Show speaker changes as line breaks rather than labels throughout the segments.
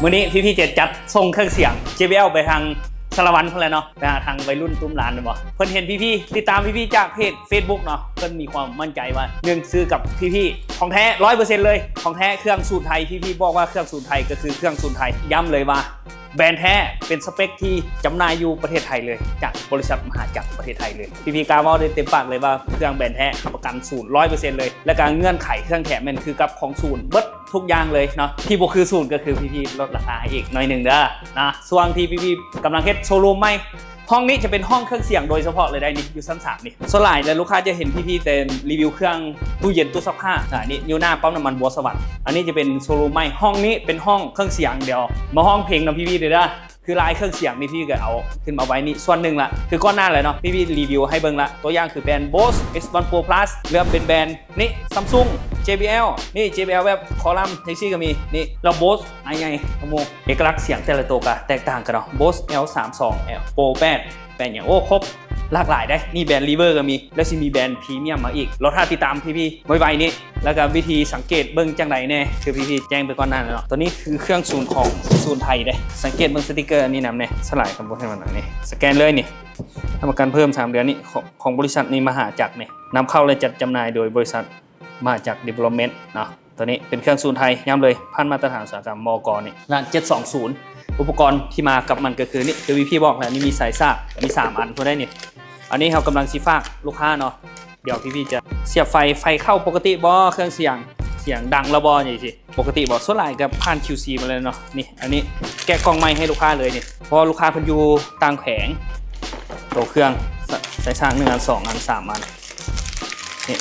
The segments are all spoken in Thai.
มื้อนี้พี่ๆจะจัดส่งเครื่องเสียง JBL ไปทางสารวัตรเพิ่นเลยเนาะไปหาทางวัยรุ่นตุ้มร้านเลยบ่เพิ่นเห็นพี่ๆติดตามพี่ๆจากเพจ Facebook เนาะเพิ่นมีความมั่นใจว่า1ซื้อกับพี่ๆของแท้ 100% เลยของแท้เครื่องสูตรไทยพี่ๆบอกว่าเครื่องสูตรไทยก็คือเครื่องสูตรไทยย้ำเลยว่าแบรนด์แท้เป็นสเปคที่จำหน่ายอยู่ประเทศไทยเลยจากบริษัทมหาจักรประเทศไทยเลยพี่ๆกล้าว่าได้เต็มปากเลยว่าเครื่องแบรนด์แท้ประกันศูนย์ 100% เลยและการเงื่อนไขเครื่องแถมมันคือกับของศูนย์เบิดทุกอย่างเลยเนาะที่บ่คือศูนย์ก็คือพี่ๆลดราคาให้อีกหน่อยนึงเด้อนะส่วนที่พี่ๆกำลังเฮ็ดโชว์รูมใหม่ห้องนี้จะเป็นห้องเครื่องเสียงโดยเฉพาะเลยได้นี่อยู่ชั้น3นี่ส่วนหลายแล้วลูกค้าจะเห็นพี่ๆเต็มรีวิวเครื่องตู้เย็นตู้ซักผ้านี่อยู่หน้าปั๊มน้ำมันบัวสวรรค์อันนี้จะเป็นโชว์รูมใหม่ห้องนี้เป็นห้องเครื่องเสียงเดียวมาห้องเพลงนะพี่ๆเด้อคือลายเครื่องเสียงนี่พี่ก็เอาขึ้นมาไว้นี่ส่วนหนึ่งละคือก้อนหน้าเลยเนาะพี่รีวิวให้เบิ่งละตัวอย่างคือแบรนด์ Bose X1 Pro Plus เริ่มเป็นแบรนด์นี่ Samsung JBL นี่ JBL แบบคอลัมน์แท็กซี่ก็มีนี่เรา Bose ไงขโมยเอกลักษณ์เสียงแต่ละตัวก็แตกต่างกันเนาะ Bose L32 L Pro 8แบรนด์อย่างโอ้ครบหลากหลายได้นี่แบรนด์ River ก็มีแล้วสิมีแบรนด์พรีเมียมมาอีกเราถ้าติดตามพี่ไวๆนี่แล้วก็วิธีสังเกตเบิ่งจังไหนแน่คือพี่แจ้งไปก่อนหน้าแล้วเนาะตัวนี้คือเครื่องศูนย์ของศูนย์ไทยเด้สังเกตเบิ่งสติกเกอร์อันนี้นำเนี่ยสลายคำพูดให้มันหน่อยนี่สแกนเลยนี่ทำประกันเพิ่ม3 เดือนนี่ของบริษัทนี้มหาจักรเนี่ยนำเข้าและจัดจำหน่ายโดยบริษัทมหาจักร Development เนาะตัวนี้เป็นเครื่องศูนย์ไทยย้ำเลยพันมาตรฐานอุตสาหกรรมมกนี่ร้าน720อุปกรณ์ที่มากับมันก็คือนี่คือพี่บอกแล้วนี่มีสายซากมี3 อันพอได้นี่อันนี้เรากำลังซีฟากลูกค้าเนาะเดี๋ยวพี่จะเสียบไฟเข้าปกติบ่เครื่องเสียงดังระบออย่างสิปกติบ่ส่วนหลายกับผ่าน QC มาเลยเนาะนี่อันนี้แกะกล่องไม้ให้ลูกค้าเลยนี่พอลูกค้าเพิ่นอยู่ต่างแผงตัวเครื่องสายซาก1 อัน 2 อัน 3 อันนี่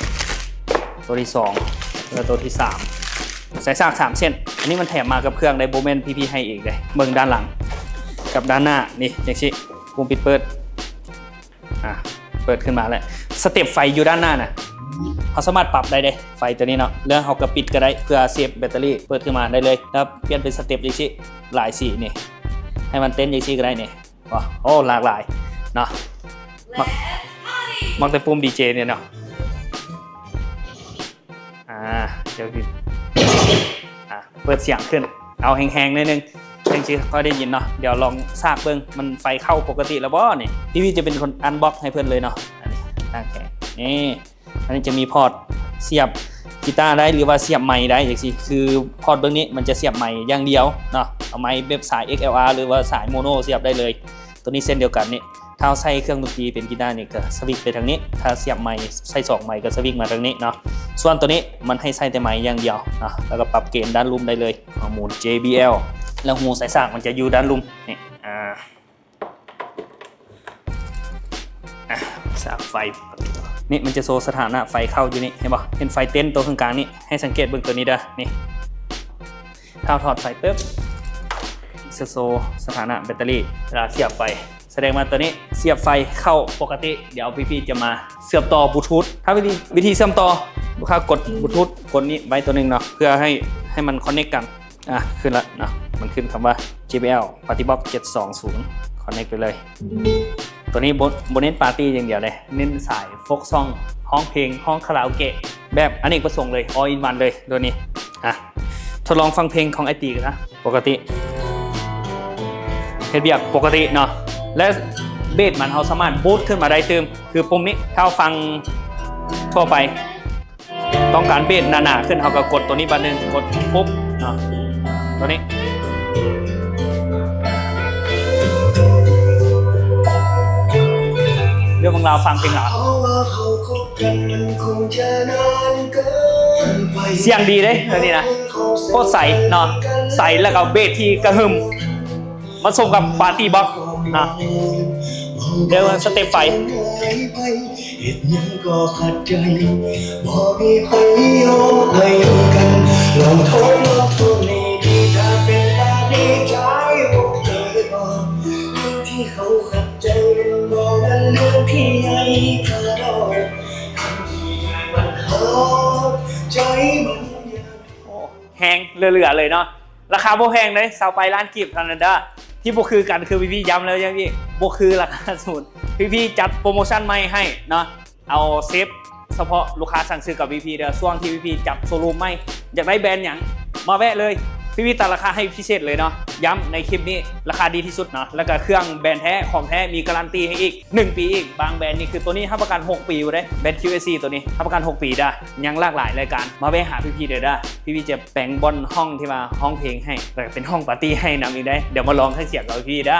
ตัวที่2แล้วตัวที่3สายซาก3 เส้นอันนี้มันแถมมากับเครื่องไดโบเมนพี่ให้อีกเลยเบิ่งด้านหลังกับด้านหน้านี่จังซี่ปุ่มปิดเปิดเปิดขึ้นมาแล้วสเต็ปไฟอยู่ด้านหน้านะเขาสามารถปรับได้เลยไฟตัวนี้เนาะเรื่องเขากระปิดก็ได้เพื่อเซฟแบตเตอรี่เปิดขึ้นมาได้เลยแล้วเปลี่ยนเป็นสเต็ปอย่างนี้หลายสีนี่ให้มันเต้นอย่างนี้ก็ได้นี่ว้าโอ้หลากหลายเนาะมักแต่ปุ่มดีเจเนี่ยเนาะเดี๋ยวพี่เปิดเสียงขึ้นเอาแห้งๆนิดนึงจังซี่ก็ได้ยินเนาะเดี๋ยวลองซากเบิ่งมันไฟเข้าปกติแล้วบ่นี่พี่จะเป็นคนอันบ็อกให้เพื่อนเลยเนาะอันนี้ตั้งแค่นี่อันนี้จะมีพอร์ตเสียบกีตาร์ได้หรือว่าเสียบไมค์ได้อย่างซี่คือพอร์ตเบื้องนี้มันจะเสียบไมค์อย่างเดียวเนาะเอาไมค์แบบสาย XLR หรือว่าสายโมโนเสียบได้เลยตัวนี้เส้นเดียวกันนี่ถ้าใส่เครื่องดนตรีเป็นกีตาร์นี่ก็สวิตช์ไปทางนี้ถ้าเสียบไมค์ใส่2 ไมค์ก็สวิตช์มาทางนี้เนาะส่วนตัวนี้มันให้ใส่แต่ไมค์อย่างเดียวนะแล้วก็ปรับเกณฑ์ด้านลุ่มได้เลยข้อมูล JBL แล้วหูสายซากมันจะอยู่ด้านลุ่มนี่สากไฟนี่มันจะโชว์สถานะไฟเข้าอยู่นี่เห็นป่ะเป็นไฟเต้นตัวข้างกลางนี่ให้สังเกตเบื้องตัวนี้เด้อนี่ถ้าถอดไฟปุ๊บจะโชว์สถานะแบตเตอรี่เวลาเสียบไฟแสดงว่าตัวนี้เสียบไฟเข้าปกติเดี๋ยวพี่ๆจะมาเสียบต่อบลูทูธถ้าวิธีเชื่อมต่อลูกค้ากดบลูทูธกดนี้ไว้ตัวนึงเนาะเพื่อให้มันคอนเนคกันขึ้นแล้วเนาะมันขึ้นคำว่า JBL Partybox 720 connect ไปเลยตัวนี้บนเน้นปาร์ตี้อย่างเดียวเลยเน้นสายโฟกซองห้องเพลงห้องคาราโอเกะแบบอเนกประสงค์เลย all in one เลยตัวนี้ทดลองฟังเพลงของไอตีกันนะปกติเฮ็ดเบียกปกติเนาะและเบสมันเอาสามารถบูตขึ้นมาได้เติมคือปุ่มนี้ถ้าฟังทั่วไปต้องการเบสหนาๆขึ้นเขาก็กดตัวนี้บันนึงกดปุ๊บเนาะตัวนี้เรื่องของเราฟังเพลงเหรอเสียงดีเลยตัวนี้นะโคตรใสเนาะใสแล้วก็เบสที่กระหึ่มมาส่งกับปาร์ตี้บ็อกซ์นะเดี๋ยวสเต็ปไฟเหตุยังก็ขัดใจบอกมีใครยอมให้กันลองโทษลองโทษในดีถ้าเป็นแบบนี้ใจบอกเลยบอกที่เขาขัดใจเป็นบอกมันเรื่องที่ให้กระโดดทำที่มันเขาใจมันแห้งเหลือๆเลยเนาะราคาโบแพงเลยเสาไปร้านกีบธนาดาที่โบคือกันคือพี่ย้ำแล้วยังพี่โบคือราคาสูตรพี่จัดโปรโมชั่นใหม่ให้เนาะเอาเซฟเฉพาะลูกค้าสั่งซื้อกับพี่เดี๋ยวช่วงที่พี่จับโชว์รูมใหม่อยากได้แบรนด์อย่างมาแวะเลย พี่ๆตัดราคาให้พิเศษเลยเนาะย้ำในคลิปนี้ราคาดีที่สุดเนาะแล้วก็เครื่องแบรนด์แท้ของแท้มีการันตีให้อีก1 ปีอีกบางแบรนด์นี่คือตัวนี้รับประกัน6 ปีอยู่ได้แบรนด์ QAC ตัวนี้รับประกัน6 ปีได้ยังหลากหลายรายการมาแวะหาพี่ๆเดี๋ยวได้พี่ๆจะแปลงบอลห้องที่มาห้องเพลงให้แต่เป็นห้องปาร์ตี้ให้นำอีกได้เดี๋ยวมาลองให้เสียงกับพี่ได้